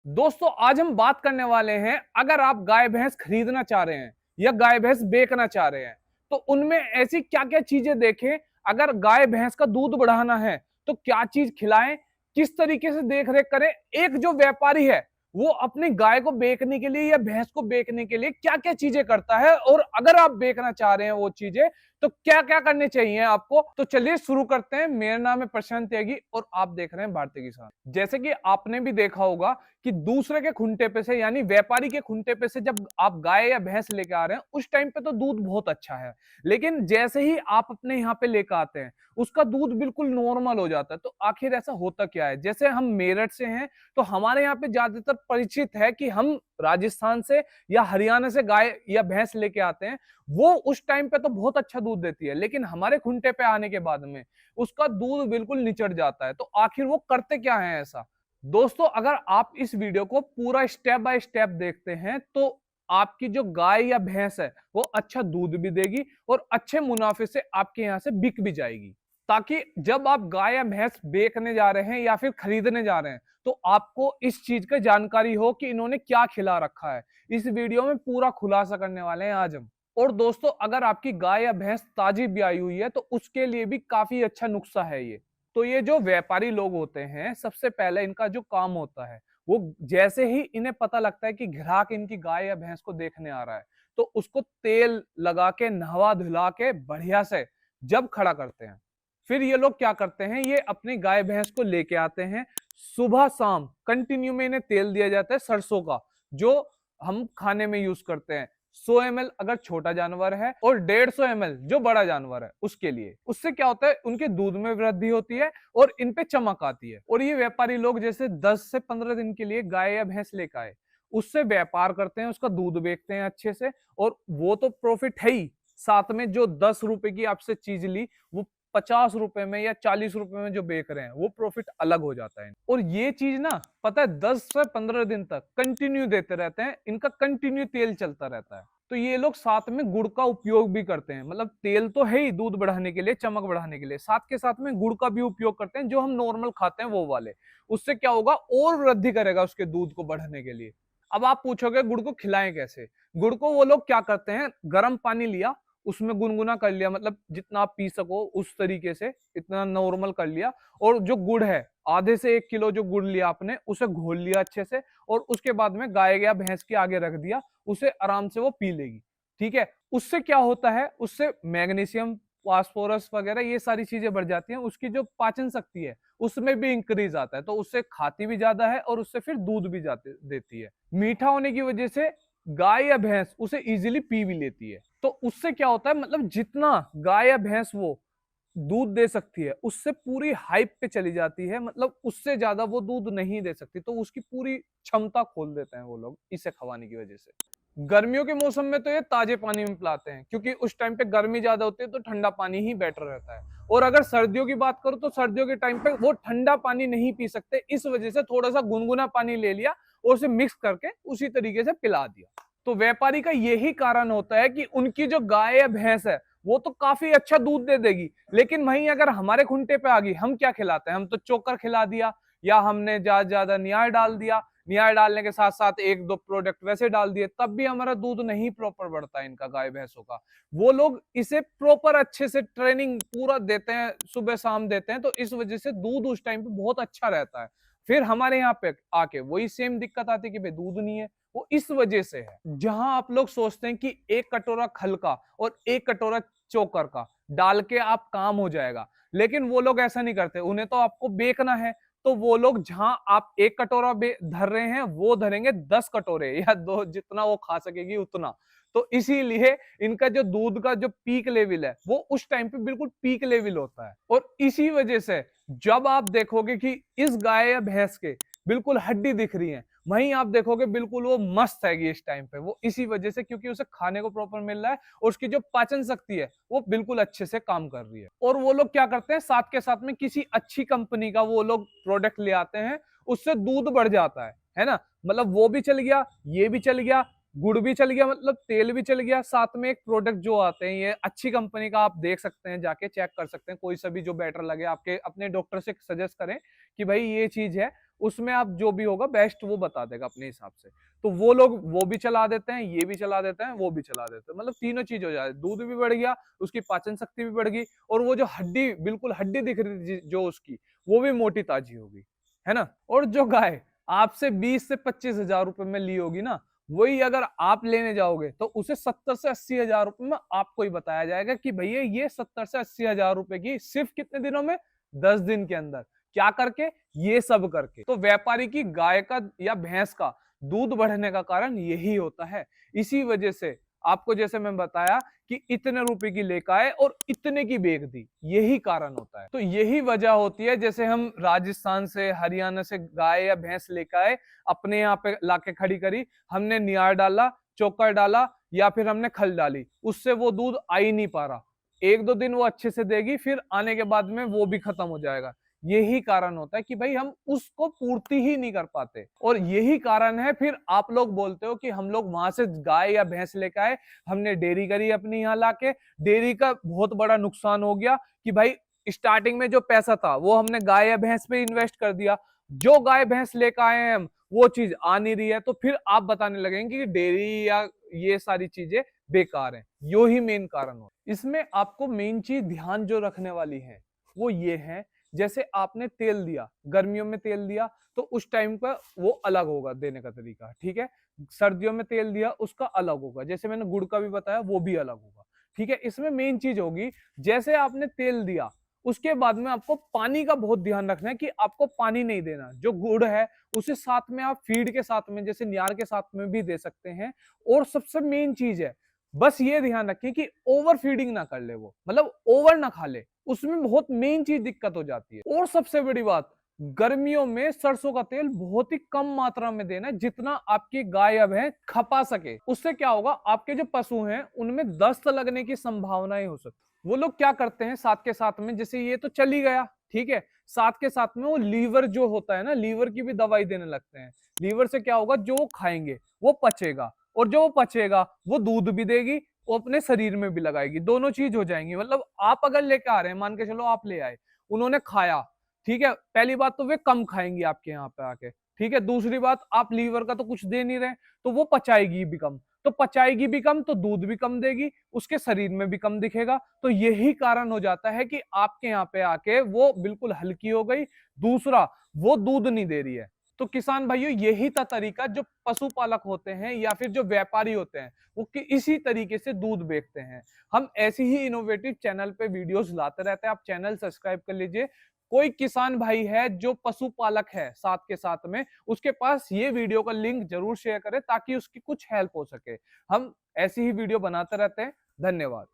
दोस्तों आज हम बात करने वाले हैं, अगर आप गाय भैंस खरीदना चाह रहे हैं या गाय भैंस बेचना चाह रहे हैं तो उनमें ऐसी क्या क्या चीजें देखें। अगर गाय भैंस का दूध बढ़ाना है तो क्या चीज खिलाएं, किस तरीके से देख रेख करें। एक जो व्यापारी है वो अपनी गाय को बेचने के लिए या भैंस को बेचने के लिए क्या क्या चीजें करता है, और अगर आप बेचना चाह रहे हैं वो चीजें तो क्या क्या करने चाहिए आपको। तो चलिए शुरू करते हैं। मेरा नाम है प्रशांत त्यागी और आप देख रहे हैं भारतीय किसान। जैसे कि आपने भी देखा होगा कि दूसरे के खुंटे पे से यानी व्यापारी के खुंटे पे से जब आप गाय या भैंस लेके आ रहे हैं उस टाइम पे तो दूध बहुत अच्छा है, लेकिन जैसे ही आप अपने यहाँ पे लेकर आते हैं उसका दूध बिल्कुल नॉर्मल हो जाता है। तो आखिर ऐसा होता क्या है। जैसे हम मेरठ से हैं तो हमारे यहाँ पे ज्यादातर परिचित है कि हम राजस्थान से या हरियाणा से गाय या भैंस लेके आते हैं, वो उस टाइम पे तो बहुत अच्छा दूध देती है, लेकिन हमारे खुंटे पे आने के बाद में उसका दूध बिल्कुल निचड़ जाता है। तो आखिर वो करते क्या है ऐसा। दोस्तों अगर आप इस वीडियो को पूरा स्टेप बाय स्टेप देखते हैं तो आपकी जो गाय या भैंस है वो अच्छा दूध भी देगी और अच्छे मुनाफे से आपके यहाँ से बिक भी जाएगी, ताकि जब आप गाय या भैंस बेचने जा रहे हैं या फिर खरीदने जा रहे हैं तो आपको इस चीज की जानकारी हो कि इन्होंने क्या खिला रखा है। इस वीडियो में पूरा खुलासा करने वाले हैं आज हम। और दोस्तों अगर आपकी गाय या भैंस ताजी ब्याई हुई है तो उसके लिए भी काफी अच्छा नुस्खा है ये। तो ये जो व्यापारी लोग होते हैं सबसे पहले इनका जो काम होता है वो जैसे ही इन्हें पता लगता है कि ग्राहक इनकी गाय या भैंस को देखने आ रहा है तो उसको तेल लगा के नहवा धुला के बढ़िया से जब खड़ा करते हैं, फिर ये लोग क्या करते हैं, ये अपनी गाय भैंस को लेके आते हैं। सुबह शाम कंटिन्यू में इन्हें तेल दिया जाता है सरसों का, जो हम खाने में यूज करते हैं। 100 ml अगर छोटा जानवर है और 150 ml जो बड़ा जानवर है उसके लिए। उससे क्या होता है, उनके दूध में वृद्धि होती है और इन पे चमक आती है। और ये व्यापारी लोग जैसे 10 से 15 दिन के लिए गाय या भैंस लेकर आए, उससे व्यापार करते हैं, उसका दूध बेचते हैं अच्छे से, और वो तो प्रॉफिट है ही, साथ में जो 10 रुपए की आपसे चीज ली वो 50 रुपए में या 40 रुपए में जो बेच रहे हैं वो प्रॉफिट अलग हो जाता है। और ये चीज ना पता है 10 से 15 दिन तक कंटिन्यू देते रहते हैं, इनका कंटिन्यू तेल चलता रहता है। तो ये लोग साथ में गुड़ का उपयोग भी करते हैं, मतलब तेल तो है ही दूध बढ़ाने के लिए, चमक बढ़ाने के लिए, साथ के साथ में गुड़ का भी उपयोग करते हैं जो हम नॉर्मल खाते हैं वो वाले। उससे क्या होगा, और वृद्धि करेगा उसके दूध को बढ़ाने के लिए। अब आप पूछोगे गुड़ को खिलाएं कैसे। गुड़ को वो लोग क्या करते हैं, गर्म पानी लिया, उसमें गुनगुना कर लिया, मतलब जितना आप पी सको उस तरीके से इतना नॉर्मल कर लिया, और जो गुड़ है आधे से 1 किलो जो गुड़ लिया आपने उसे घोल लिया अच्छे से, और उसके बाद में गाय या भैंस के आगे रख दिया, उसे आराम से वो पी लेगी। ठीक है, उससे क्या होता है, उससे मैग्नीशियम फास्फोरस वगैरह ये सारी चीजें बढ़ जाती हैं, उसकी जो पाचन शक्ति है उसमें भी इंक्रीज आता है, तो उससे खाती भी ज्यादा है और उससे फिर दूध भी जाते देती है। मीठा होने की वजह से गाय या भैंस उसे इजीली पी भी लेती है। तो उससे क्या होता है, मतलब जितना गाय या भैंस वो दूध दे सकती है उससे पूरी हाइप पे चली जाती है, मतलब उससे ज्यादा वो दूध नहीं दे सकती, तो उसकी पूरी क्षमता खोल देते हैं वो लोग इसे खवाने की वजह से। गर्मियों के मौसम में तो ये ताजे पानी में पिलाते हैं, क्योंकि उस टाइम पे गर्मी ज्यादा होती है तो ठंडा पानी ही बेटर रहता है। और अगर सर्दियों की बात करूं तो सर्दियों के टाइम पे वो ठंडा पानी नहीं पी सकते, इस वजह से थोड़ा सा गुनगुना पानी ले लिया और उसे मिक्स करके उसी तरीके से पिला दिया। तो व्यापारी का यही कारण होता है कि उनकी जो गाय या भैंस है वो तो काफी अच्छा दूध दे देगी, लेकिन वहीं अगर हमारे खुंटे पे आ गई, हम क्या खिलाते हैं, हम तो चोकर खिला दिया या हमने ज्यादा ज्यादा नियार डाल दिया, नियार डालने के साथ साथ एक दो प्रोडक्ट वैसे डाल दिए, तब भी हमारा दूध नहीं प्रॉपर बढ़ता है इनका गाय भैंसों का। वो लोग इसे प्रॉपर अच्छे से ट्रेनिंग पूरा देते हैं, सुबह शाम देते हैं, तो इस वजह से दूध उस टाइम पे बहुत अच्छा रहता है। फिर हमारे यहाँ पे आके वही सेम दिक्कत आती है कि भाई दूध नहीं है, वो इस वजह से है। जहां आप लोग सोचते हैं कि 1 कटोरा खल का और 1 कटोरा चोकर का डाल के आप काम हो जाएगा, लेकिन वो लोग ऐसा नहीं करते, उन्हें तो आपको बेचना है। तो वो लोग जहां आप 1 कटोरा धर रहे हैं वो धरेंगे 10 कटोरे या दो, जितना वो खा सकेगी उतना। तो इसीलिए इनका जो दूध का जो पीक लेवल है वो उस टाइम पे बिल्कुल पीक लेवल होता है। और इसी वजह से जब आप देखोगे कि इस गाय या भैंस के बिल्कुल हड्डी दिख रही है, वहीं आप देखोगे बिल्कुल वो मस्त है इस टाइम पे, वो इसी वजह से क्योंकि उसे खाने को प्रॉपर मिल रहा है और उसकी जो पाचन शक्ति है वो बिल्कुल अच्छे से काम कर रही है। और वो लोग क्या करते हैं, साथ के साथ में किसी अच्छी कंपनी का वो लोग प्रोडक्ट ले आते हैं, उससे दूध बढ़ जाता है ना, मतलब वो भी चल गया ये भी चल गया, गुड़ भी चल गया, मतलब तेल भी चल गया, साथ में एक प्रोडक्ट जो आते हैं ये अच्छी कंपनी का आप देख सकते हैं, जाके चेक कर सकते हैं, कोई सा भी जो बेटर लगे आपके अपने डॉक्टर से सजेस्ट करें कि भाई ये चीज है, उसमें आप जो भी होगा बेस्ट वो बता देगा अपने हिसाब से। तो वो लोग वो भी चला देते हैं, ये भी चला देते हैं, वो भी चला देते हैं, मतलब तीनों चीज हो जाए, दूध भी बढ़ गया, उसकी पाचन शक्ति भी बढ़ गई, और वो जो हड्डी बिल्कुल हड्डी दिख रही थी जो उसकी, वो भी मोटी ताजी होगी, है ना। और जो गाय आपसे 20 से 25 हजार रुपए में ली होगी ना, वही अगर आप लेने जाओगे तो उसे 70 से 80 हजार रुपए में आपको ही बताया जाएगा कि भैया ये 70 से 80 हजार रुपए की सिर्फ कितने दिनों में, 10 दिन के अंदर। क्या करके, ये सब करके। तो व्यापारी की गाय का या भैंस का दूध बढ़ने का कारण यही होता है। इसी वजह से आपको जैसे मैं बताया कि इतने रुपए की लेकर आए और इतने की बेच दी, यही कारण होता है। तो यही वजह होती है, जैसे हम राजस्थान से हरियाणा से गाय या भैंस लेकर आए, अपने यहाँ पे लाके खड़ी करी, हमने नियार डाला, चोकर डाला या फिर हमने खल डाली, उससे वो दूध आ ही नहीं पा रहा। 1-2 दिन वो अच्छे से देगी, फिर आने के बाद में वो भी खत्म हो जाएगा। यही कारण होता है कि भाई हम उसको पूर्ति ही नहीं कर पाते, और यही कारण है फिर आप लोग बोलते हो कि हम लोग वहां से गाय या भैंस लेकर आए, हमने डेयरी करी अपनी यहाँ लाके, डेयरी का बहुत बड़ा नुकसान हो गया कि भाई स्टार्टिंग में जो पैसा था वो हमने गाय या भैंस पे इन्वेस्ट कर दिया, जो गाय भैंस लेकर आए हैं हम वो चीज आ नहीं रही है, तो फिर आप बताने लगेंगे कि डेयरी या ये सारी चीजें बेकार हैं। यो ही मेन कारण हो। इसमें आपको मेन चीज ध्यान जो रखने वाली है वो ये है, जैसे आपने तेल दिया, गर्मियों में तेल दिया तो उस टाइम पर वो अलग होगा देने का तरीका, ठीक है। सर्दियों में तेल दिया उसका अलग होगा, जैसे मैंने गुड़ का भी बताया वो भी अलग होगा, ठीक है। इसमें मेन चीज होगी, जैसे आपने तेल दिया उसके बाद में आपको पानी का बहुत ध्यान रखना है कि आपको पानी नहीं देना। जो गुड़ है उसे साथ में आप फीड के साथ में जैसे नियार के साथ में भी दे सकते हैं। और सबसे मेन चीज है, बस ये ध्यान रखिए कि ओवर फीडिंग ना कर ले, वो मतलब ओवर ना खा ले, उसमें बहुत मेन चीज दिक्कत हो जाती है। और सबसे बड़ी बात, गर्मियों में सरसों का तेल बहुत ही कम मात्रा में देना, जितना आपकी गाय अब है खपा सके। उससे क्या होगा, आपके जो पशु हैं उनमें दस्त लगने की संभावनाएं हो सकती। वो लोग क्या करते हैं साथ के साथ में, जैसे ये तो चली गया, ठीक है, साथ के साथ में वो लीवर जो होता है ना, लीवर की भी दवाई देने लगते हैं। लीवर से क्या होगा, जो वो खाएंगे वो पचेगा, और जो वो पचेगा वो दूध भी देगी, वो अपने शरीर में भी लगाएगी, दोनों चीज हो जाएंगी। मतलब आप अगर लेके आ रहे हैं, मान के चलो आप ले आए, उन्होंने खाया, ठीक है, पहली बात तो वे कम खाएंगी आपके यहाँ पे आके, ठीक है। दूसरी बात, आप लीवर का तो कुछ दे नहीं रहे, तो वो पचाएगी भी कम, तो पचाएगी भी कम तो दूध भी कम देगी, उसके शरीर में भी कम दिखेगा। तो यही कारण हो जाता है कि आपके यहाँ पे आके वो बिल्कुल हल्की हो गई। दूसरा, वो दूध नहीं दे रही है। तो किसान भाइयों, यही था तरीका, जो पशुपालक होते हैं या फिर जो व्यापारी होते हैं वो इसी तरीके से दूध बेचते हैं। हम ऐसी ही इनोवेटिव चैनल पे वीडियोस लाते रहते हैं, आप चैनल सब्सक्राइब कर लीजिए। कोई किसान भाई है जो पशुपालक है साथ के साथ में, उसके पास ये वीडियो का लिंक जरूर शेयर करें ताकि उसकी कुछ हेल्प हो सके। हम ऐसी ही वीडियो बनाते रहते हैं। धन्यवाद।